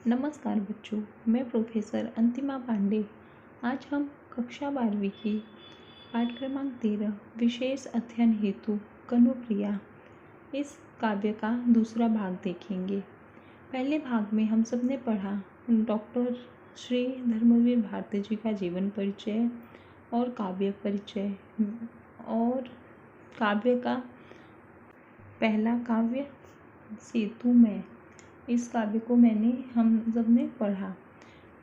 नमस्कार बच्चों, मैं प्रोफेसर अंतिमा पांडे। आज हम कक्षा 12वीं की पाठ क्रमांक 13 विशेष अध्ययन हेतु कनुप्रिया इस काव्य का दूसरा भाग देखेंगे। पहले भाग में हम सब ने पढ़ा डॉक्टर श्री धर्मवीर भारती जी का जीवन परिचय और काव्य परिचय और काव्य का पहला काव्य सेतु में। इस काव्य को हम सब ने पढ़ा।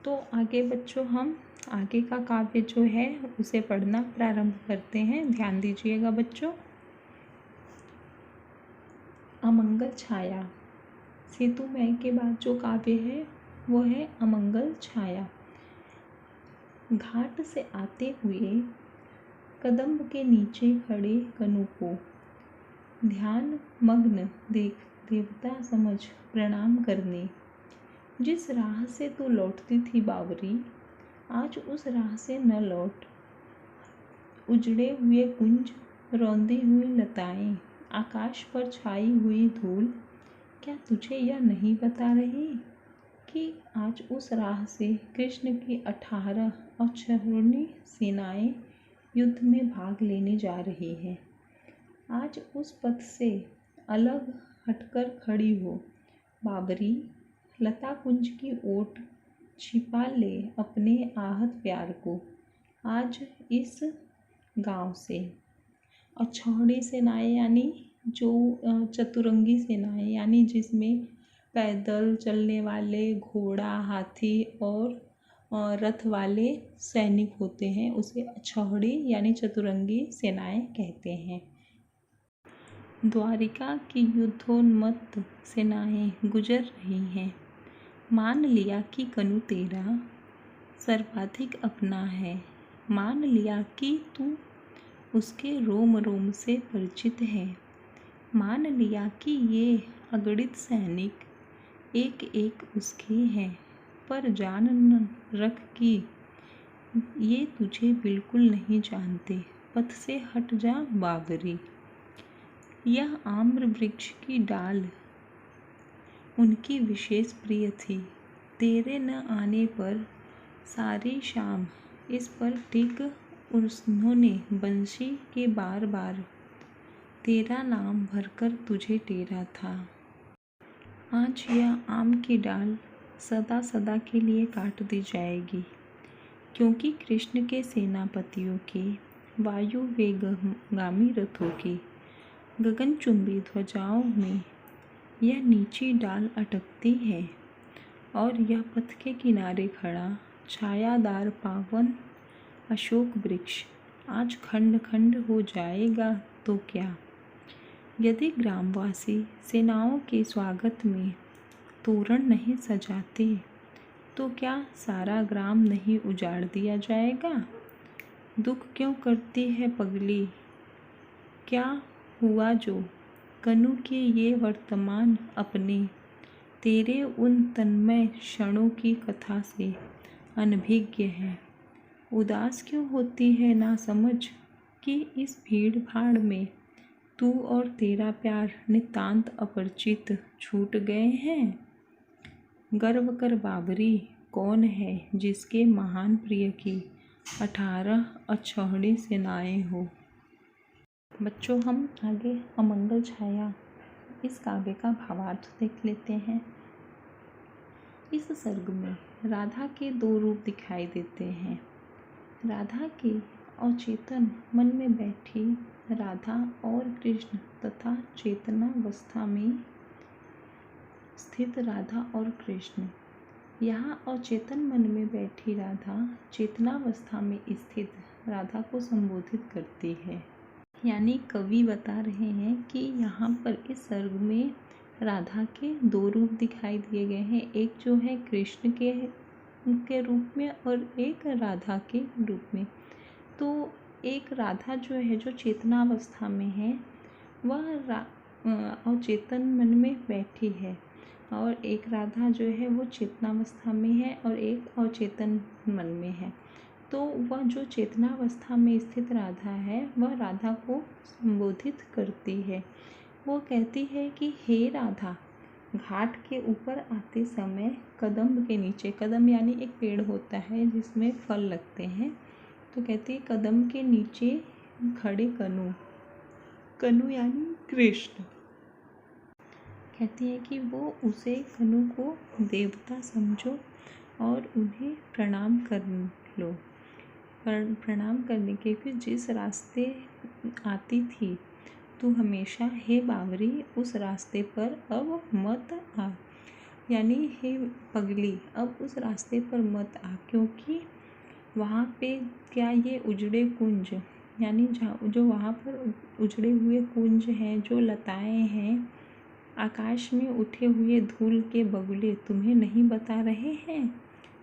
तो आगे बच्चों हम आगे का काव्य जो है उसे पढ़ना प्रारंभ करते हैं। ध्यान दीजिएगा बच्चों। अमंगल छाया। सेतु में के बाद जो काव्य है वो है अमंगल छाया। घाट से आते हुए कदम्ब के नीचे खड़े कनु को ध्यान मग्न देख देवता समझ प्रणाम करने। जिस राह से तू लौटती थी बावरी, आज उस राह से न लौट। उजड़े हुए कुंज, रौंदी हुई लताएं, आकाश पर छाई हुई धूल, क्या तुझे यह नहीं बता रही कि आज उस राह से कृष्ण की 18 अक्षौहिणी सेनाएं युद्ध में भाग लेने जा रही हैं। आज उस पथ से अलग हटकर खड़ी हो बाबरी, लता कुंज की ओट छिपा ले अपने आहत प्यार को। आज इस गांव से अक्षौहिणी सेनाएं यानी जो चतुरंगी सेनाएं यानी जिसमें पैदल चलने वाले घोड़ा, हाथी और रथ वाले सैनिक होते हैं, उसे अक्षौहिणी यानी चतुरंगी सेनाएं कहते हैं। द्वारिका की युद्धोन्मत्त सेनाएं गुजर रही हैं। मान लिया कि कनु तेरा सर्वाधिक अपना है। मान लिया कि तू उसके रोम रोम से परिचित है। मान लिया कि ये अगणित सैनिक एक एक उसके हैं। पर जान न रख कि ये तुझे बिल्कुल नहीं जानते। पथ से हट जा बावरी। यह आम्र वृक्ष की डाल उनकी विशेष प्रिय थी। तेरे न आने पर सारी शाम इस पर टिक उन्होंने बंशी के बार बार तेरा नाम भरकर तुझे टेरा था। आज यह आम की डाल सदा सदा के लिए काट दी जाएगी, क्योंकि कृष्ण के सेनापतियों के वायु वेगगामी रथों की गगनचुंबी ध्वजाओं में यह नीची डाल अटकती है और यह पथ के किनारे खड़ा छायादार पावन अशोक वृक्ष आज खंड खंड हो जाएगा तो क्या। यदि ग्रामवासी सेनाओं के स्वागत में तोरण नहीं सजाते तो क्या सारा ग्राम नहीं उजाड़ दिया जाएगा। दुख क्यों करती है पगली, क्या हुआ जो कनु के ये वर्तमान अपने तेरे उन तन्मय क्षणों की कथा से अनभिज्ञ है। उदास क्यों होती है ना समझ कि इस भीड़ भाड़ में तू और तेरा प्यार नितांत अपरिचित छूट गए हैं। गर्व कर बाबरी, कौन है जिसके महान प्रिय की 18 अक्षौहिणी सेनाएं हो। बच्चों हम आगे अमंगल छाया इस काव्य का भावार्थ देख लेते हैं। इस सर्ग में राधा के 2 रूप दिखाई देते हैं। राधा के अचेतन मन में बैठी राधा और कृष्ण तथा चेतनावस्था में स्थित राधा और कृष्ण। यहाँ अचेतन मन में बैठी राधा चेतनावस्था में स्थित राधा को संबोधित करती है। यानी कवि बता रहे हैं कि यहाँ पर इस सर्ग में राधा के 2 रूप दिखाई दिए गए हैं। एक जो है कृष्ण के रूप में और एक राधा के रूप में। तो एक राधा जो है जो चेतनावस्था में है वह अचेतन मन में बैठी है, और एक राधा जो है वो चेतनावस्था में है और एक अचेतन मन में है। तो वह जो चेतनावस्था में स्थित राधा है वह राधा को संबोधित करती है। वो कहती है कि हे राधा, घाट के ऊपर आते समय कदम्ब के नीचे, कदम्ब यानी एक पेड़ होता है जिसमें फल लगते हैं, तो कहते हैं कदम्ब के नीचे खड़े कनु, कनु यानी कृष्ण, कहती है कि वो उसे कनु को देवता समझो और उन्हें प्रणाम कर लो। प्रणाम करने के फिर जिस रास्ते आती थी तू हमेशा, हे बावरी उस रास्ते पर अब मत आ, यानी हे पगली अब उस रास्ते पर मत आ, क्योंकि वहाँ पे क्या ये उजड़े कुंज, यानी जो वहाँ पर उजड़े हुए कुंज हैं, जो लताएं हैं, आकाश में उठे हुए धूल के बगुले तुम्हें नहीं बता रहे हैं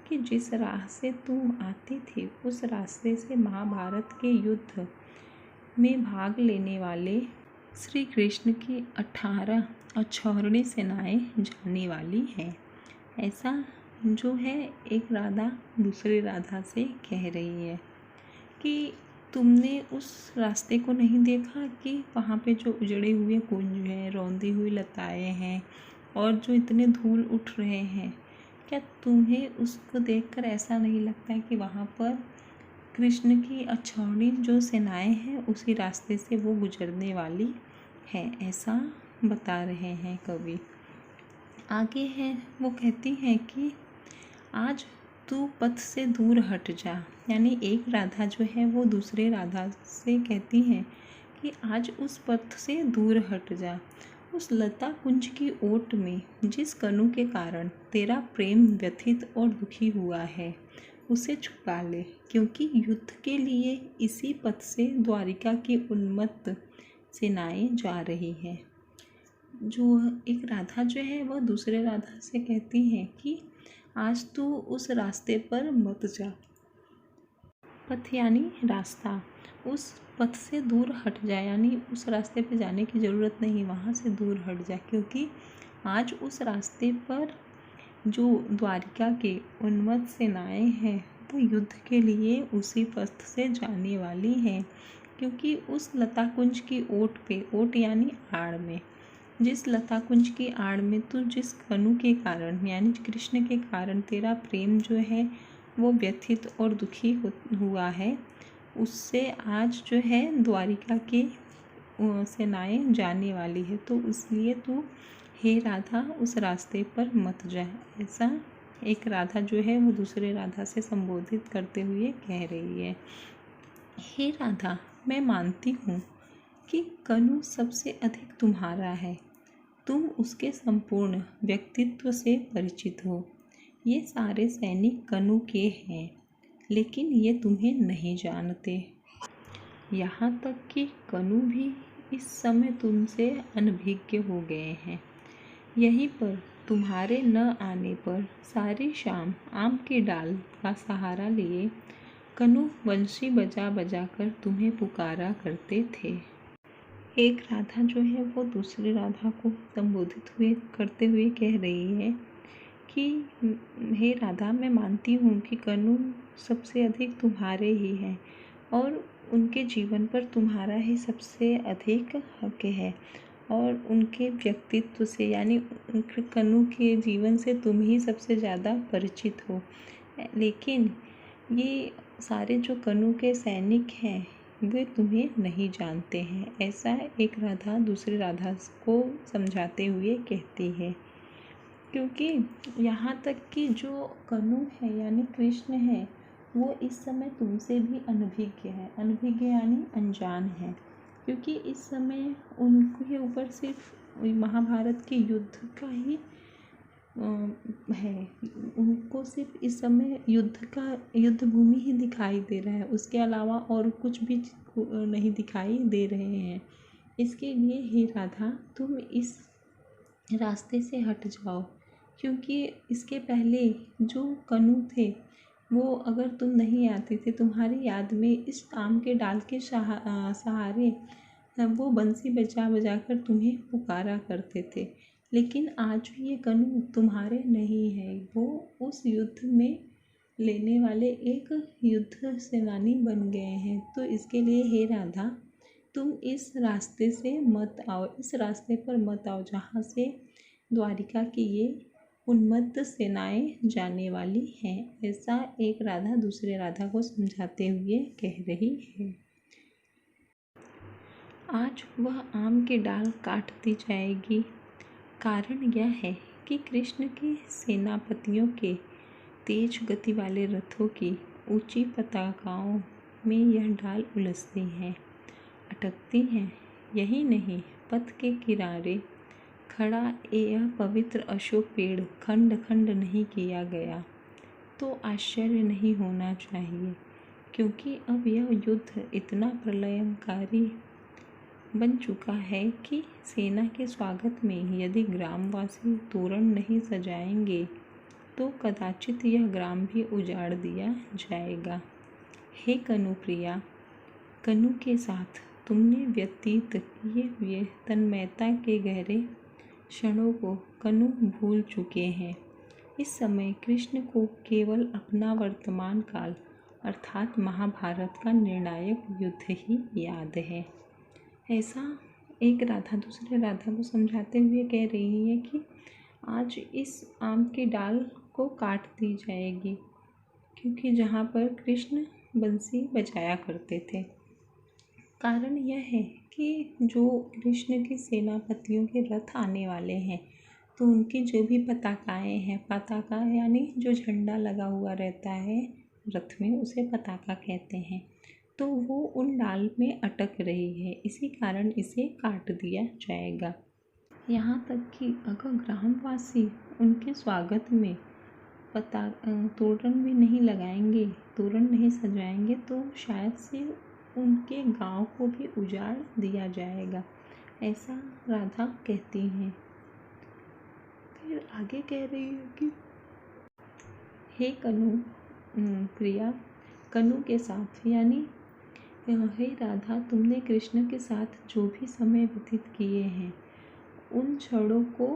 कि जिस राह से तुम आती थी उस रास्ते से महाभारत के युद्ध में भाग लेने वाले श्री कृष्ण की 18 अक्षौहिणी सेनाएं जाने वाली हैं। ऐसा जो है एक राधा दूसरी राधा से कह रही है कि तुमने उस रास्ते को नहीं देखा कि वहाँ पे जो उजड़े हुए कुंज हैं, रौंदी हुई लताएं हैं और जो इतने धूल उठ रहे हैं, क्या तुम्हें उसको देखकर ऐसा नहीं लगता है कि वहाँ पर कृष्ण की अक्षौहिणी जो सेनाएं हैं उसी रास्ते से वो गुजरने वाली है, ऐसा बता रहे हैं कवि। आगे है वो कहती हैं कि आज तू पथ से दूर हट जा, यानी एक राधा जो है वो दूसरे राधा से कहती है कि आज उस पथ से दूर हट जा, उस लता कुंज की ओट में जिस कनु के कारण तेरा प्रेम व्यथित और दुखी हुआ है उसे छुपा ले, क्योंकि युद्ध के लिए इसी पथ से द्वारिका की उन्मत्त सेनाएं जा रही हैं। जो एक राधा जो है वह दूसरे राधा से कहती है कि आज तू उस रास्ते पर मत जा, पथ यानी रास्ता, उस पथ से दूर हट जा, यानी उस रास्ते पे जाने की ज़रूरत नहीं, वहाँ से दूर हट जा, क्योंकि आज उस रास्ते पर जो द्वारिका के उन्मत्त सेनाएं हैं वो युद्ध के लिए उसी पथ से जाने वाली हैं, क्योंकि उस लता कुंज की ओट पे, ओट यानी आड़ में, जिस लता कुंज की आड़ में तू जिस कनु के कारण यानी कृष्ण के कारण तेरा प्रेम जो है वो व्यथित और दुखी हुआ है, उससे आज जो है द्वारिका के सेनाएं जाने वाली है, तो इसलिए तू हे राधा उस रास्ते पर मत जा, ऐसा एक राधा जो है वो दूसरे राधा से संबोधित करते हुए कह रही है। हे राधा मैं मानती हूँ कि कनु सबसे अधिक तुम्हारा है, तुम उसके संपूर्ण व्यक्तित्व से परिचित हो, ये सारे सैनिक कनु के हैं, लेकिन ये तुम्हें नहीं जानते, यहाँ तक कि कनु भी इस समय तुमसे अनभिज्ञ हो गए हैं। यहीं पर तुम्हारे न आने पर सारी शाम आम के डाल का सहारा लिए कनु बंशी बजा बजा कर तुम्हें पुकारा करते थे। एक राधा जो है वो दूसरी राधा को संबोधित करते हुए कह रही है कि हे राधा मैं मानती हूँ कि कनु सबसे अधिक तुम्हारे ही हैं और उनके जीवन पर तुम्हारा ही सबसे अधिक हक है और उनके व्यक्तित्व से यानी कनु के जीवन से तुम ही सबसे ज़्यादा परिचित हो, लेकिन ये सारे जो कनु के सैनिक हैं वे तुम्हें नहीं जानते हैं, ऐसा एक राधा दूसरी राधा को समझाते हुए कहती है। क्योंकि यहाँ तक कि जो कनु है यानी कृष्ण है वो इस समय तुमसे भी अनभिज्ञ है, अनभिज्ञ यानी अनजान है, क्योंकि इस समय उनके ऊपर सिर्फ महाभारत के युद्ध का ही है, उनको सिर्फ इस समय युद्ध भूमि ही दिखाई दे रहा है, उसके अलावा और कुछ भी नहीं दिखाई दे रहे हैं। इसके लिए हे राधा तुम इस रास्ते से हट जाओ, क्योंकि इसके पहले जो कनु थे वो अगर तुम नहीं आते थे तुम्हारी याद में इस आम के डाल के सहारे वो बंसी बजा बजा कर तुम्हें पुकारा करते थे, लेकिन आज ये कनु तुम्हारे नहीं है, वो उस युद्ध में लेने वाले एक युद्ध सेनानी बन गए हैं। तो इसके लिए हे राधा तुम इस रास्ते से मत आओ, इस रास्ते पर मत आओ जहाँ से द्वारिका की ये उन्मत्त सेनाएं जाने वाली हैं, ऐसा एक राधा दूसरे राधा को समझाते हुए कह रही है। आज वह आम की डाल काट दी जाएगी। कारण यह है कि कृष्ण के सेनापतियों के तेज गति वाले रथों की ऊंची पताकाओं में यह डाल उलझती है, अटकती हैं। यही नहीं, पथ के किनारे खड़ा यह पवित्र अशोक पेड़ खंड खंड नहीं किया गया तो आश्चर्य नहीं होना चाहिए, क्योंकि अब यह युद्ध इतना प्रलयंकारी बन चुका है कि सेना के स्वागत में यदि ग्रामवासी तोरण नहीं सजाएंगे तो कदाचित यह ग्राम भी उजाड़ दिया जाएगा। हे कनुप्रिया, कनु के साथ तुमने व्यतीत किए हुए तन्मयता के गहरे क्षणों को कनु भूल चुके हैं। इस समय कृष्ण को केवल अपना वर्तमान काल अर्थात महाभारत का निर्णायक युद्ध ही याद है। ऐसा एक राधा दूसरे राधा को समझाते हुए कह रही है कि आज इस आम की डाल को काट दी जाएगी, क्योंकि जहाँ पर कृष्ण बंसी बजाया करते थे। कारण यह है कि जो कृष्ण के सेनापतियों के रथ आने वाले हैं तो उनकी जो भी पताकाएं हैं, पताका यानी जो झंडा लगा हुआ रहता है रथ में, उसे पताका कहते हैं, तो वो उन डाल में अटक रही है, इसी कारण इसे काट दिया जाएगा। यहाँ तक कि अगर ग्रामवासी उनके स्वागत में तोरण भी नहीं लगाएंगे, तोरण नहीं सजाएंगे तो शायद से उनके गांव को भी उजाड़ दिया जाएगा, ऐसा राधा कहती हैं। फिर आगे कह रही है कि हे कनु प्रिया, कनु के साथ यानी हे राधा, तुमने कृष्ण के साथ जो भी समय व्यतीत किए हैं उन क्षणों को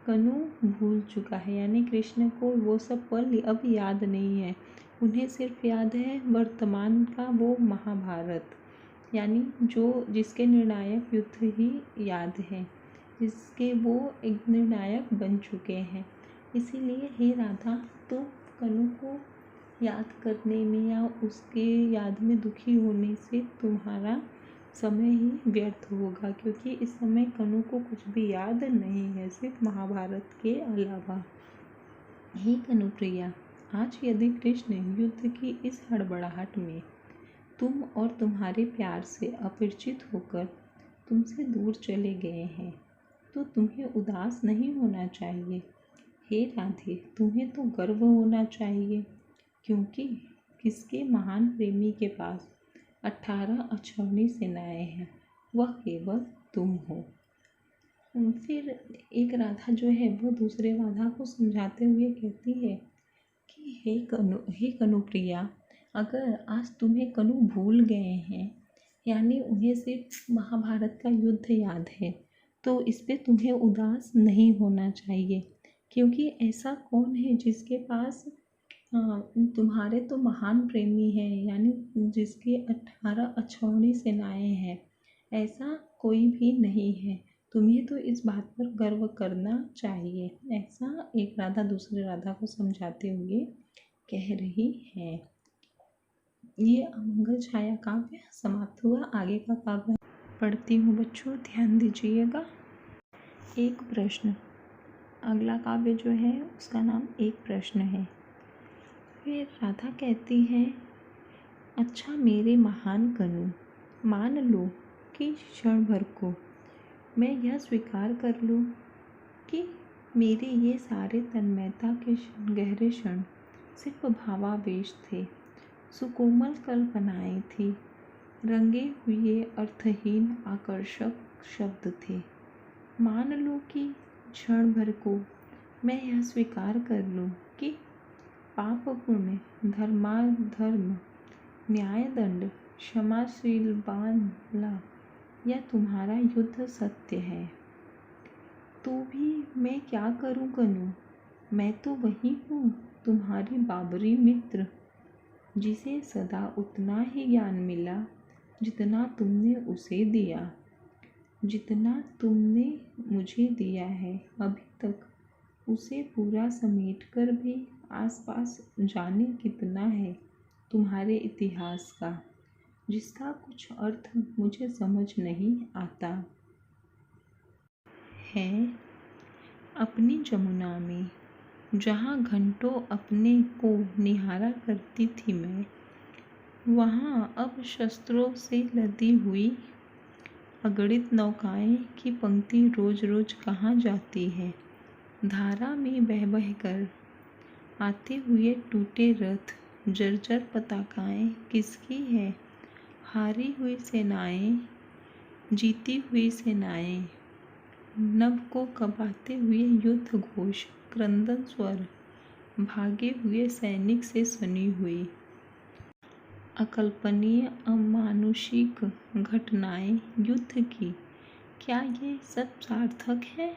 कनु भूल चुका है, यानी कृष्ण को वो सब पल अब याद नहीं है। उन्हें सिर्फ याद है वर्तमान का वो महाभारत, यानी जिसके निर्णायक युद्ध ही याद है, जिसके वो एक निर्णायक बन चुके हैं। इसीलिए हे राधा, तो कनु को याद करने में या उसके याद में दुखी होने से तुम्हारा समय ही व्यर्थ होगा, क्योंकि इस समय कनु को कुछ भी याद नहीं है सिर्फ महाभारत के अलावा। हे कनुप्रिया, आज यदि कृष्ण युद्ध की इस हड़बड़ाहट में तुम और तुम्हारे प्यार से अपरिचित होकर तुमसे दूर चले गए हैं तो तुम्हें उदास नहीं होना चाहिए। हे राधे, तुम्हें तो गर्व होना चाहिए, क्योंकि किसके महान प्रेमी के पास 18 अक्षौणी सेनाएं हैं, वह केवल तुम हो। फिर एक राधा जो है वो दूसरे राधा को समझाते हुए कहती है कि हे कनुप्रिया, अगर आज तुम्हें कनु भूल गए हैं, यानी उन्हें सिर्फ महाभारत का युद्ध याद है, तो इस पे तुम्हें उदास नहीं होना चाहिए, क्योंकि ऐसा कौन है जिसके पास तुम्हारे तो महान प्रेमी हैं, यानी जिसके 18 अक्षौणी सेनाएं हैं, ऐसा कोई भी नहीं है। तुम्हें तो इस बात पर गर्व करना चाहिए, ऐसा एक राधा दूसरे राधा को समझाते हुए कह रही है। ये अमंगल छाया काव्य समाप्त हुआ। आगे का काव्य पढ़ती हूँ बच्चों, ध्यान दीजिएगा। एक प्रश्न, अगला काव्य जो है उसका नाम एक प्रश्न है। फिर राधा कहती है, अच्छा मेरे महान कनु, मान लो कि क्षण भर को मैं यह स्वीकार कर लूँ कि मेरे ये सारे तन्मयता के गहरे क्षण सिर्फ भावावेश थे, सुकोमल कल्पनाएं थी, रंगे हुए अर्थहीन आकर्षक शब्द थे। मान लो कि क्षण भर को मैं यह स्वीकार कर लूँ कि पाप पुण्य, धर्माधर्म, न्याय दंड, क्षमाशील बाला यह तुम्हारा युद्ध सत्य है, तो भी मैं क्या करूं कनु? मैं तो वही हूँ, तुम्हारी बाबरी मित्र, जिसे सदा उतना ही ज्ञान मिला जितना तुमने उसे दिया, जितना तुमने मुझे दिया है अभी तक, उसे पूरा समेट कर भी आसपास जाने कितना है तुम्हारे इतिहास का, जिसका कुछ अर्थ मुझे समझ नहीं आता है। अपनी जमुना में जहाँ घंटों अपने को निहारा करती थी मैं, वहाँ अब शस्त्रों से लदी हुई अगणित नौकाएं की पंक्ति रोज रोज कहाँ जाती है। धारा में बह बह कर आते हुए टूटे रथ, जर्जर पताकाएं किसकी है। हारी हुई सेनाएं, जीती हुई सेनाएं, नभ को कबाते हुए युद्ध घोष, क्रंदन स्वर, भागे हुए सैनिक से सुनी हुई अकल्पनीय अमानुषिक घटनाएं युद्ध की, क्या ये सब सार्थक है।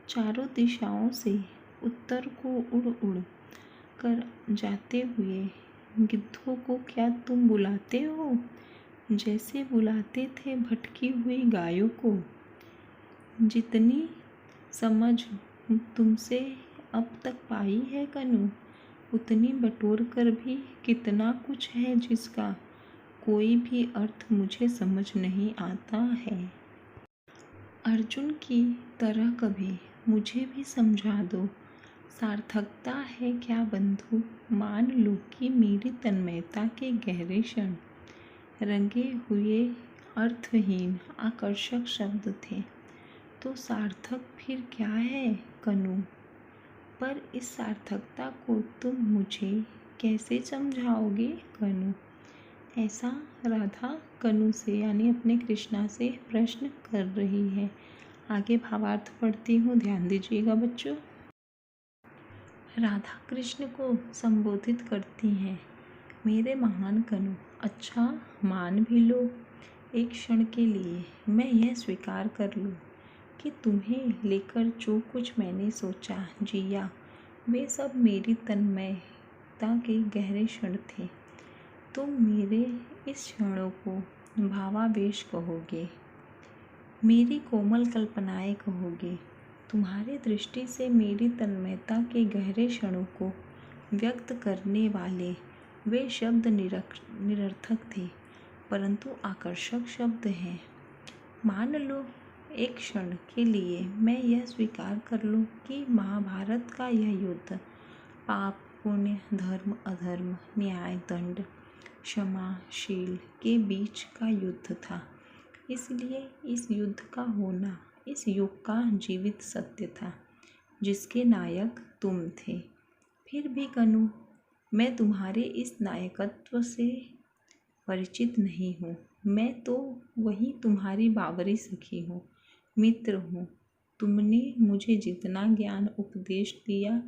चारों दिशाओं से उत्तर को उड़ उड़ कर जाते हुए गिद्धों को क्या तुम बुलाते हो, जैसे बुलाते थे भटकी हुई गायों को। जितनी समझ तुमसे अब तक पाई है कनु, उतनी बटोर कर भी कितना कुछ है जिसका कोई भी अर्थ मुझे समझ नहीं आता है। अर्जुन की तरह कभी मुझे भी समझा दो, सार्थकता है क्या बंधु। मान लो कि मेरी तन्मयता के गहरे क्षण रंगे हुए अर्थहीन आकर्षक शब्द थे, तो सार्थक फिर क्या है कनु। पर इस सार्थकता को तुम मुझे कैसे समझाओगे कनु। ऐसा राधा कनु से यानी अपने कृष्णा से प्रश्न कर रही है। आगे भावार्थ पढ़ती हूँ, ध्यान दीजिएगा बच्चों। राधा कृष्ण को संबोधित करती हैं, मेरे महान कनु, अच्छा मान भी लो एक क्षण के लिए, मैं यह स्वीकार कर लूँ कि तुम्हें लेकर जो कुछ मैंने सोचा जिया, वे सब मेरी तन्मयता के गहरे क्षण थे। तुम मेरे इस क्षणों को भावावेश कहोगे, मेरी कोमल कल्पनाएं कहोगे। तुम्हारी दृष्टि से मेरी तन्मयता के गहरे क्षणों को व्यक्त करने वाले वे शब्द निरर्थक थे, परंतु आकर्षक शब्द हैं। मान लो एक क्षण के लिए मैं यह स्वीकार कर लूँ कि महाभारत का यह युद्ध पाप पुण्य, धर्म अधर्म, न्याय दंड, क्षमाशील के बीच का युद्ध था। इसलिए इस युद्ध का होना इस युग का जीवित सत्य था, जिसके नायक तुम थे। फिर भी कनु, मैं तुम्हारे इस नायकत्व से परिचित नहीं हूँ। मैं तो वही तुम्हारी बावरी सखी हूँ, मित्र हूँ। तुमने मुझे जितना ज्ञान उपदेश दिया,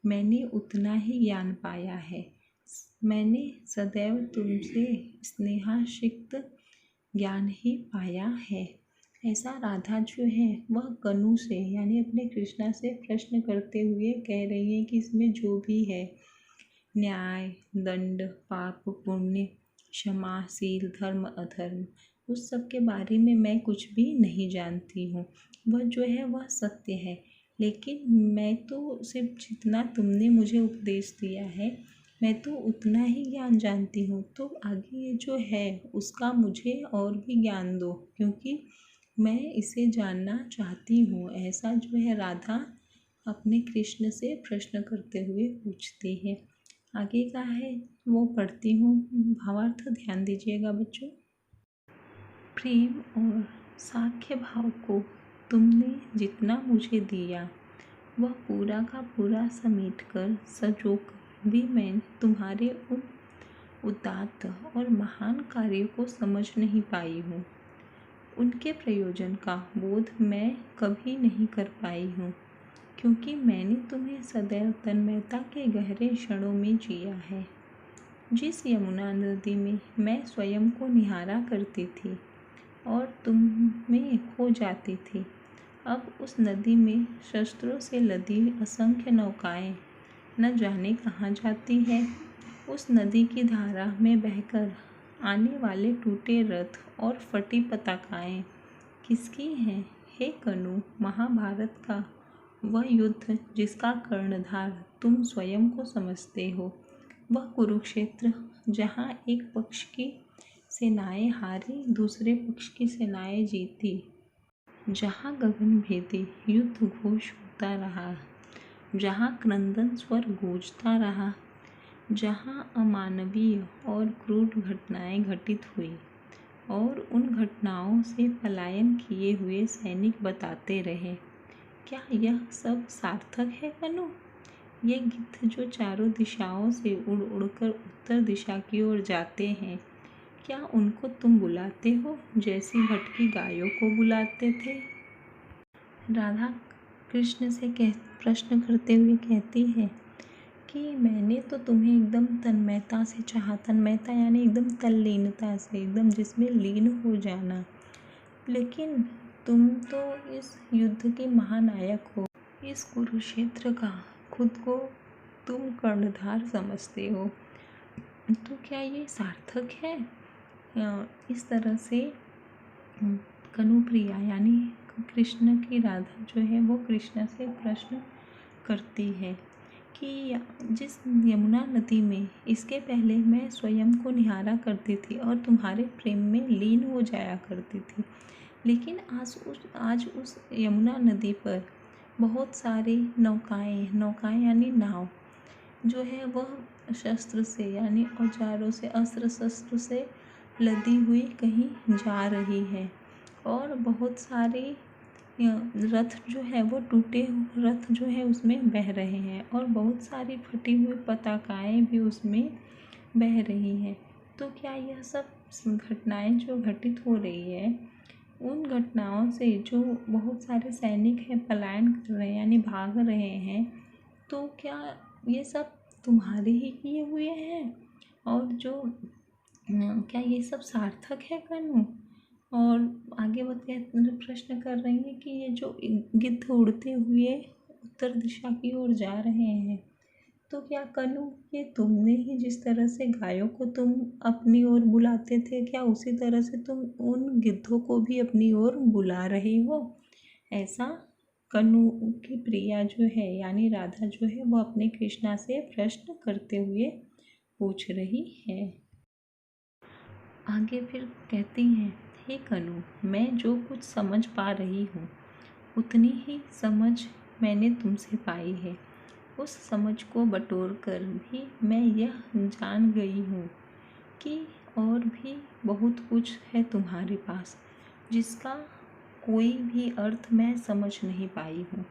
मैंने उतना ही ज्ञान पाया है। मैंने सदैव तुमसे स्नेहासिक्त ज्ञान ही पाया है। ऐसा राधा जो है वह कनु से यानी अपने कृष्णा से प्रश्न करते हुए कह रही है कि इसमें जो भी है न्याय दंड पाप पुण्य क्षमाशील धर्म अधर्म, उस सब के बारे में मैं कुछ भी नहीं जानती हूँ। वह जो है वह सत्य है, लेकिन मैं तो सिर्फ जितना तुमने मुझे उपदेश दिया है मैं तो उतना ही ज्ञान जानती हूँ। तो आगे ये जो है उसका मुझे और भी ज्ञान दो, क्योंकि मैं इसे जानना चाहती हूँ। ऐसा जो है राधा अपने कृष्ण से प्रश्न करते हुए पूछती है। आगे का है वो पढ़ती हूँ, भावार्थ ध्यान दीजिएगा बच्चों। प्रेम और साख्य भाव को तुमने जितना मुझे दिया, वह पूरा का पूरा समेट कर सजोक भी मैं तुम्हारे उन उदात्त और महान कार्यों को समझ नहीं पाई हूँ। उनके प्रयोजन का बोध मैं कभी नहीं कर पाई हूँ, क्योंकि मैंने तुम्हें सदैव तन्मयता के गहरे क्षणों में जिया है। जिस यमुना नदी में मैं स्वयं को निहारा करती थी और तुम में खो जाती थी, अब उस नदी में शस्त्रों से लदी असंख्य नौकाएं न जाने कहाँ जाती है। उस नदी की धारा में बहकर आने वाले टूटे रथ और फटी पताकाएं किसकी है हे कनु? महाभारत का वह युद्ध जिसका कर्णधार तुम स्वयं को समझते हो, वह कुरुक्षेत्र जहाँ एक पक्ष की सेनाएं हारी, दूसरे पक्ष की सेनाएं जीती, जहाँ गगनभेदी युद्ध घोष होता रहा, जहाँ क्रंदन स्वर गूंजता रहा, जहाँ अमानवीय और क्रूर घटनाएं घटित हुई और उन घटनाओं से पलायन किए हुए सैनिक बताते रहे। क्या यह सब सार्थक है कनु? ये गिद्ध जो चारों दिशाओं से उड़ उड़कर उत्तर दिशा की ओर जाते हैं, क्या उनको तुम बुलाते हो जैसी भटकी गायों को बुलाते थे? राधा कृष्ण से प्रश्न करते हुए कहती है कि मैंने तो तुम्हें एकदम तन्मयता से चाहा। तन्मयता यानी एकदम तल्लीनता से, एकदम जिसमें लीन हो जाना। लेकिन तुम तो इस युद्ध के महानायक हो, इस कुरुक्षेत्र का खुद को तुम कर्णधार समझते हो, तो क्या ये सार्थक है? इस तरह से कनुप्रिया यानी कृष्ण की राधा जो है वो कृष्ण से प्रश्न करती है कि जिस यमुना नदी में इसके पहले मैं स्वयं को निहारा करती थी और तुम्हारे प्रेम में लीन हो जाया करती थी, लेकिन आज उस यमुना नदी पर बहुत सारी नौकाएं यानी नाव जो है वह शस्त्र से यानी औजारों से, अस्त्र शस्त्र से लदी हुई कहीं जा रही है और बहुत सारे रथ जो है वो टूटे रथ जो है उसमें बह रहे हैं और बहुत सारी फटी हुई पताकाएं भी उसमें बह रही हैं। तो क्या यह सब घटनाएं जो घटित हो रही है, उन घटनाओं से जो बहुत सारे सैनिक हैं पलायन कर रहे हैं यानी भाग रहे हैं, तो क्या ये सब तुम्हारे ही किए हुए हैं? और जो क्या ये सब सार्थक है कनु? और आगे प्रश्न कर रही है कि ये जो गिद्ध उड़ते हुए उत्तर दिशा की ओर जा रहे हैं, तो क्या कनु ये तुमने ही जिस तरह से गायों को तुम अपनी ओर बुलाते थे, क्या उसी तरह से तुम उन गिद्धों को भी अपनी ओर बुला रहे हो? ऐसा कनु की प्रिया जो है यानी राधा जो है वो अपने कृष्णा से प्रश्न करते हुए पूछ रही है। आगे फिर कहती हैं, हे कनु, मैं जो कुछ समझ पा रही हूँ उतनी ही समझ मैंने तुमसे पाई है। उस समझ को बटोर कर भी मैं यह जान गई हूँ कि और भी बहुत कुछ है तुम्हारे पास जिसका कोई भी अर्थ मैं समझ नहीं पाई हूँ।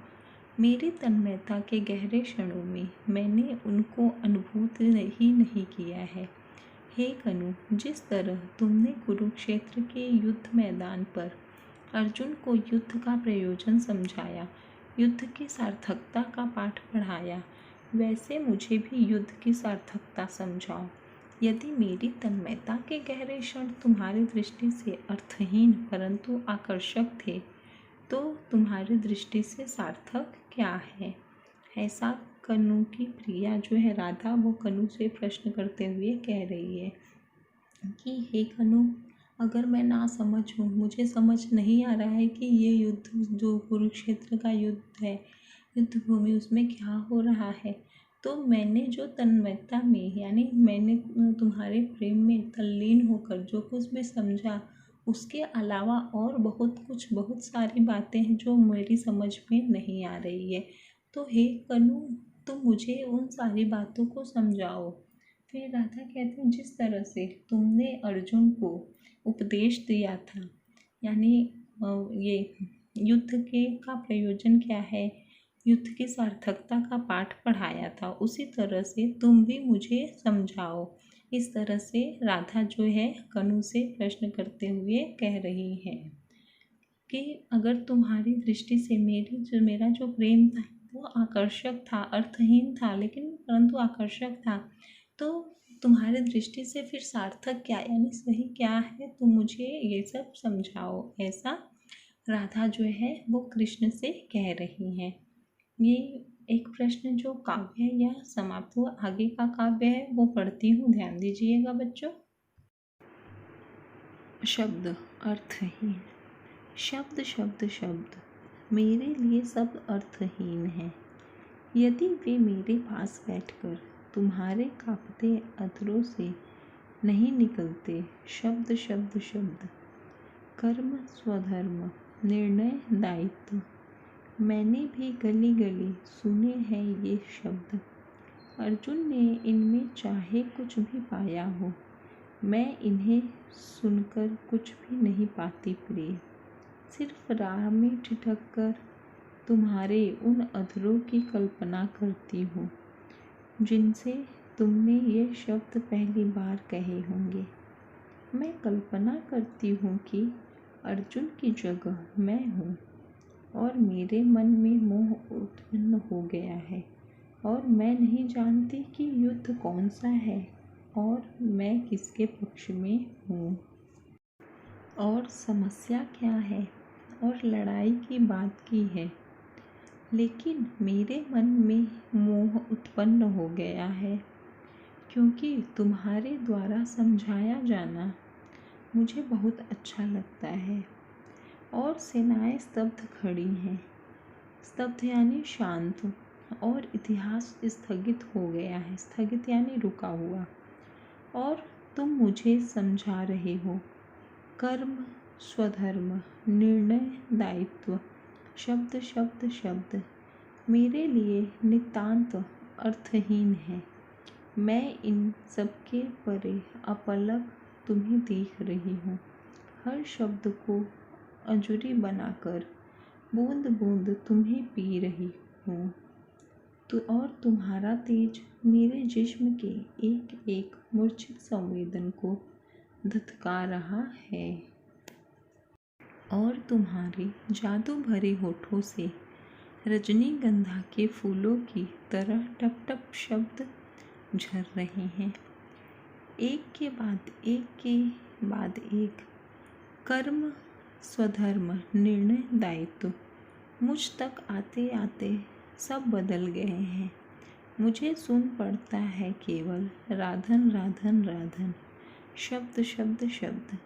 मेरी तन्मयता के गहरे क्षणों में मैंने उनको अनुभूत ही नहीं किया है। हे कनु, जिस तरह तुमने कुरुक्षेत्र के युद्ध मैदान पर अर्जुन को युद्ध का प्रयोजन समझाया, युद्ध की सार्थकता का पाठ पढ़ाया, वैसे मुझे भी युद्ध की सार्थकता समझाओ। यदि मेरी तन्मयता के गहरे क्षण तुम्हारी दृष्टि से अर्थहीन परंतु आकर्षक थे, तो तुम्हारी दृष्टि से सार्थक क्या है? ऐसा कनु की प्रिया जो है राधा वो कनु से प्रश्न करते हुए कह रही है कि हे कनु, अगर मैं ना समझ हूँ, मुझे समझ नहीं आ रहा है कि ये युद्ध जो कुरुक्षेत्र का युद्ध है, युद्ध भूमि उसमें क्या हो रहा है, तो मैंने जो तन्मयता में यानी मैंने तुम्हारे प्रेम में तल्लीन होकर जो कुछ भी समझा, उसके अलावा और बहुत सारी बातें हैं जो मेरी समझ में नहीं आ रही है। तो हे कनु, तुम मुझे उन सारी बातों को समझाओ। फिर राधा कहते हैं, जिस तरह से तुमने अर्जुन को उपदेश दिया था यानी ये युद्ध के का प्रयोजन क्या है, युद्ध की सार्थकता का पाठ पढ़ाया था, उसी तरह से तुम भी मुझे समझाओ। इस तरह से राधा जो है कनु से प्रश्न करते हुए कह रही है कि अगर तुम्हारी दृष्टि से मेरा जो प्रेम था वो आकर्षक था, अर्थहीन था लेकिन परंतु आकर्षक था, तो तुम्हारी दृष्टि से फिर सार्थक क्या यानी सही क्या है, तुम मुझे ये सब समझाओ। ऐसा राधा जो है वो कृष्ण से कह रही हैं। ये एक प्रश्न जो काव्य है यह समाप्त हुआ। आगे का काव्य है वो पढ़ती हूँ, ध्यान दीजिएगा बच्चों। शब्द अर्थहीन। शब्द शब्द शब्द मेरे लिए सब अर्थहीन हैं। यदि वे मेरे पास बैठकर तुम्हारे कांपते अधरों से नहीं निकलते। शब्द शब्द शब्द कर्म स्वधर्म निर्णय दायित्व मैंने भी गली गली सुने हैं ये शब्द। अर्जुन ने इनमें चाहे कुछ भी पाया हो, मैं इन्हें सुनकर कुछ भी नहीं पाती प्रिय। सिर्फ राह में ठिठक कर तुम्हारे उन अधरों की कल्पना करती हूँ जिनसे तुमने ये शब्द पहली बार कहे होंगे। मैं कल्पना करती हूँ कि अर्जुन की जगह मैं हूँ और मेरे मन में मोह उत्पन्न हो गया है और मैं नहीं जानती कि युद्ध कौन सा है और मैं किसके पक्ष में हूँ और समस्या क्या है और लड़ाई की बात की है। लेकिन मेरे मन में मोह उत्पन्न हो गया है क्योंकि तुम्हारे द्वारा समझाया जाना मुझे बहुत अच्छा लगता है। और सेनाएं स्तब्ध खड़ी हैं। स्तब्ध यानी शांत, और इतिहास स्थगित हो गया है। स्थगित यानी रुका हुआ। और तुम मुझे समझा रहे हो कर्म स्वधर्म निर्णय दायित्व शब्द शब्द शब्द मेरे लिए नितांत अर्थहीन है। मैं इन सबके परे अपलक तुम्हें देख रही हूँ। हर शब्द को अंजुरी बनाकर बूंद बूंद तुम्हें पी रही हूँ और तुम्हारा तेज मेरे जिस्म के एक एक मूर्छित संवेदन को धधका रहा है और तुम्हारे जादू भरे होठों से रजनीगंधा के फूलों की तरह टप टप शब्द झर रहे हैं, एक के बाद एक। कर्म स्वधर्म निर्णय दायित्व मुझ तक आते आते सब बदल गए हैं। मुझे सुन पड़ता है केवल राधन राधन राधन शब्द शब्द शब्द।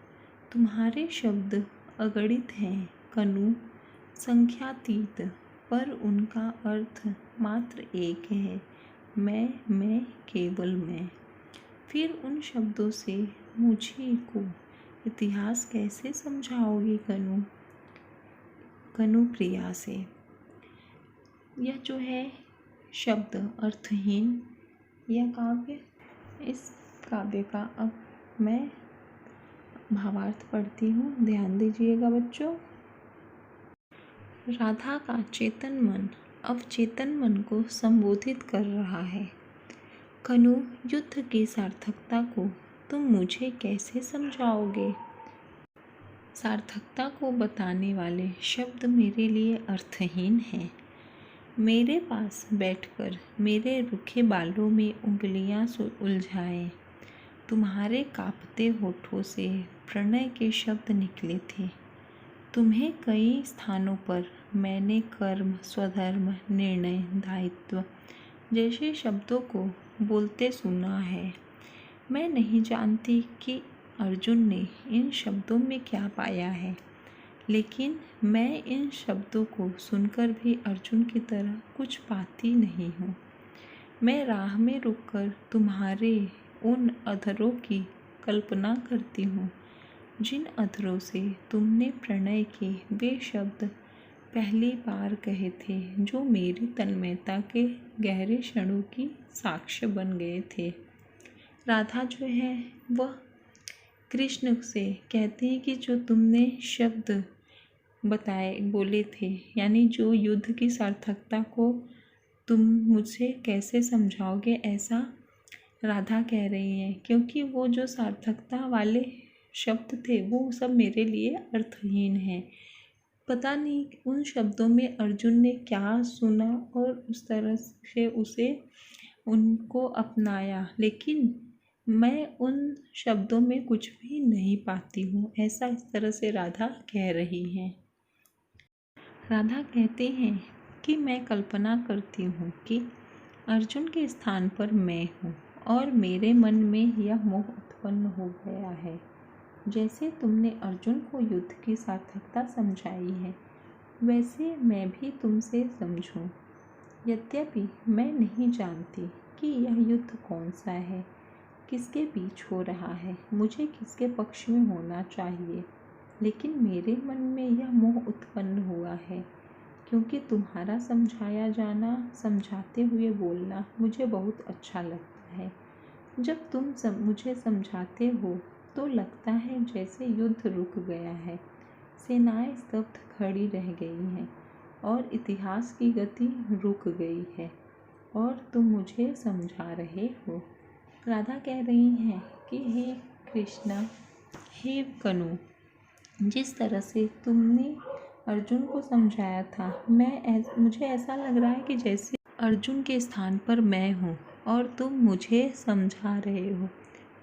तुम्हारे शब्द अगणित हैं कनु, संख्यातीत, पर उनका अर्थ मात्र एक है, मैं केवल मैं। फिर उन शब्दों से मुझे को इतिहास कैसे समझाओगी कनु, कनु प्रिया से। यह जो है शब्द अर्थहीन यह काव्य, इस काव्य का अब मैं भावार्थ पढ़ती हूँ, ध्यान दीजिएगा बच्चों। राधा का चेतन मन अब चेतन मन को संबोधित कर रहा है। कनु, युद्ध की सार्थकता को तुम मुझे कैसे समझाओगे? सार्थकता को बताने वाले शब्द मेरे लिए अर्थहीन हैं। मेरे पास बैठकर मेरे रुखे बालों में उंगलियां उलझाए तुम्हारे कांपते होठों से प्रणय के शब्द निकले थे। तुम्हें कई स्थानों पर मैंने कर्म स्वधर्म निर्णय दायित्व जैसे शब्दों को बोलते सुना है। मैं नहीं जानती कि अर्जुन ने इन शब्दों में क्या पाया है, लेकिन मैं इन शब्दों को सुनकर भी अर्जुन की तरह कुछ पाती नहीं हूँ। मैं राह में रुककर तुम्हारे उन अधरों की कल्पना करती हूँ जिन अधरों से तुमने प्रणय के वे शब्द पहली बार कहे थे जो मेरी तन्मयता के गहरे क्षणों की साक्ष्य बन गए थे। राधा जो है वह कृष्ण से कहती है कि जो तुमने शब्द बोले थे, यानी जो युद्ध की सार्थकता को तुम मुझसे कैसे समझाओगे, ऐसा राधा कह रही है। क्योंकि वो जो सार्थकता वाले शब्द थे वो सब मेरे लिए अर्थहीन हैं। पता नहीं उन शब्दों में अर्जुन ने क्या सुना और उस तरह से उसे उनको अपनाया, लेकिन मैं उन शब्दों में कुछ भी नहीं पाती हूँ, ऐसा इस तरह से राधा कह रही हैं। राधा कहते हैं कि मैं कल्पना करती हूँ कि अर्जुन के स्थान पर मैं हूँ और मेरे मन में यह मोह उत्पन्न हो गया है। जैसे तुमने अर्जुन को युद्ध की सार्थकता समझाई है, वैसे मैं भी तुमसे समझूं। यद्यपि मैं नहीं जानती कि यह युद्ध कौन सा है, किसके बीच हो रहा है, मुझे किसके पक्ष में होना चाहिए, लेकिन मेरे मन में यह मोह उत्पन्न हुआ है क्योंकि तुम्हारा समझाया जाना, समझाते हुए बोलना मुझे बहुत अच्छा लगता है। जब तुम मुझे समझाते हो तो लगता है जैसे युद्ध रुक गया है, सेनाएं स्तब्ध खड़ी रह गई हैं और इतिहास की गति रुक गई है और तुम मुझे समझा रहे हो। राधा कह रही हैं कि हे कृष्णा, हे कनु, जिस तरह से तुमने अर्जुन को समझाया था, मुझे ऐसा लग रहा है कि जैसे अर्जुन के स्थान पर मैं हूँ और तुम मुझे समझा रहे हो।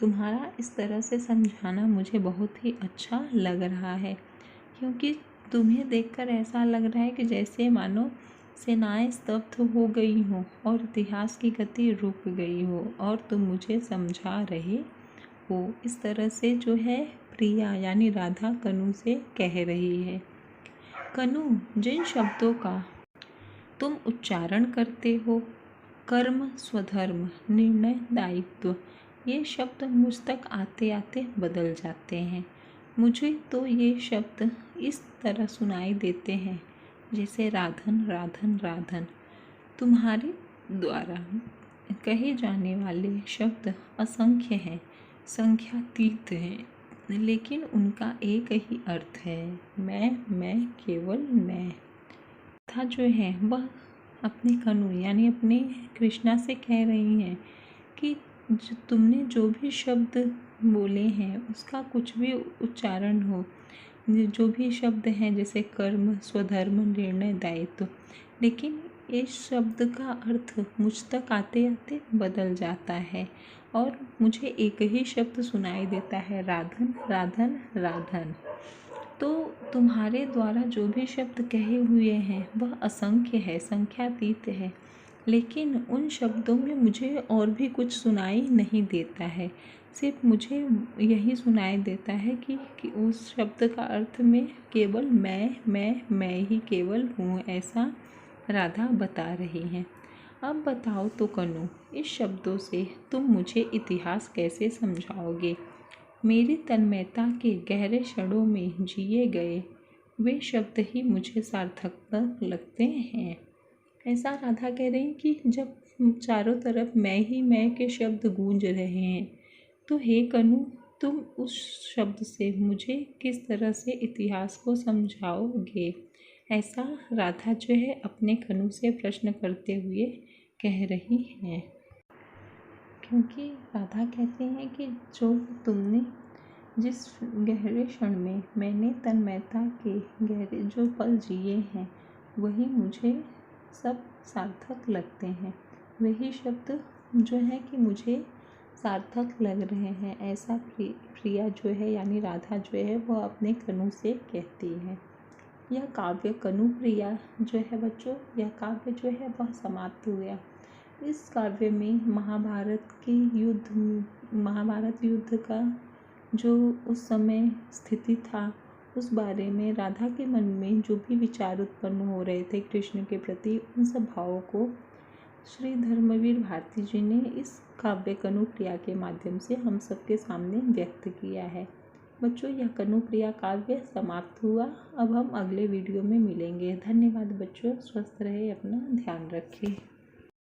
तुम्हारा इस तरह से समझाना मुझे बहुत ही अच्छा लग रहा है, क्योंकि तुम्हें देखकर ऐसा लग रहा है कि जैसे मानो सेनाएं स्तब्ध हो गई हों और इतिहास की गति रुक गई हो और तुम मुझे समझा रहे हो। इस तरह से जो है प्रिया यानी राधा कनु से कह रही है। कनु, जिन शब्दों का तुम उच्चारण करते हो, कर्म, स्वधर्म, निर्णय, दायित्व, ये शब्द मुझ तक आते आते बदल जाते हैं। मुझे तो ये शब्द इस तरह सुनाई देते हैं जैसे राधन राधन राधन। तुम्हारे द्वारा कहे जाने वाले शब्द असंख्य हैं, संख्यातीत हैं, लेकिन उनका एक ही अर्थ है, मैं, केवल मैं। था जो है वह अपने कनु यानी अपने कृष्णा से कह रही हैं कि तुमने जो भी शब्द बोले हैं उसका कुछ भी उच्चारण हो, जो भी शब्द हैं जैसे कर्म, स्वधर्म, निर्णय, दायित्व, लेकिन इस शब्द का अर्थ मुझ तक आते आते बदल जाता है और मुझे एक ही शब्द सुनाई देता है, राधन राधन राधन। तो तुम्हारे द्वारा जो भी शब्द कहे हुए हैं वह असंख्य है, संख्यातीत है, लेकिन उन शब्दों में मुझे और भी कुछ सुनाई नहीं देता है। सिर्फ मुझे यही सुनाई देता है कि उस शब्द का अर्थ में केवल मैं ही केवल हूँ, ऐसा राधा बता रही हैं। अब बताओ तो कनु, इस शब्दों से तुम मुझे इतिहास कैसे समझाओगे? मेरी तन्मयता के गहरे क्षणों में जिए गए वे शब्द ही मुझे सार्थक लगते हैं। ऐसा राधा कह रही कि जब चारों तरफ मैं ही मैं के शब्द गूंज रहे हैं, तो हे कनु, तुम उस शब्द से मुझे किस तरह से इतिहास को समझाओगे? ऐसा राधा जो है अपने कनु से प्रश्न करते हुए कह रही हैं। क्योंकि राधा कहते हैं कि जो तुमने जिस गहरे क्षण में मैंने तन्मयता के गहरे जो पल जिए हैं वही मुझे सब सार्थक लगते हैं, वही शब्द जो है कि मुझे सार्थक लग रहे हैं, ऐसा प्रिया जो है यानी राधा जो है वह अपने कनु से कहती है। यह काव्य कनु प्रिया जो है बच्चों, यह काव्य जो है वह समाप्त हुआ। इस काव्य में महाभारत युद्ध का जो उस समय स्थिति था उस बारे में राधा के मन में जो भी विचार उत्पन्न हो रहे थे कृष्ण के प्रति, उन सब भावों को श्री धर्मवीर भारती जी ने इस काव्य कनु प्रिया के माध्यम से हम सबके सामने व्यक्त किया है। बच्चों, यह कनु प्रिया काव्य समाप्त हुआ। अब हम अगले वीडियो में मिलेंगे। धन्यवाद बच्चों, स्वस्थ रहे, अपना ध्यान रखें।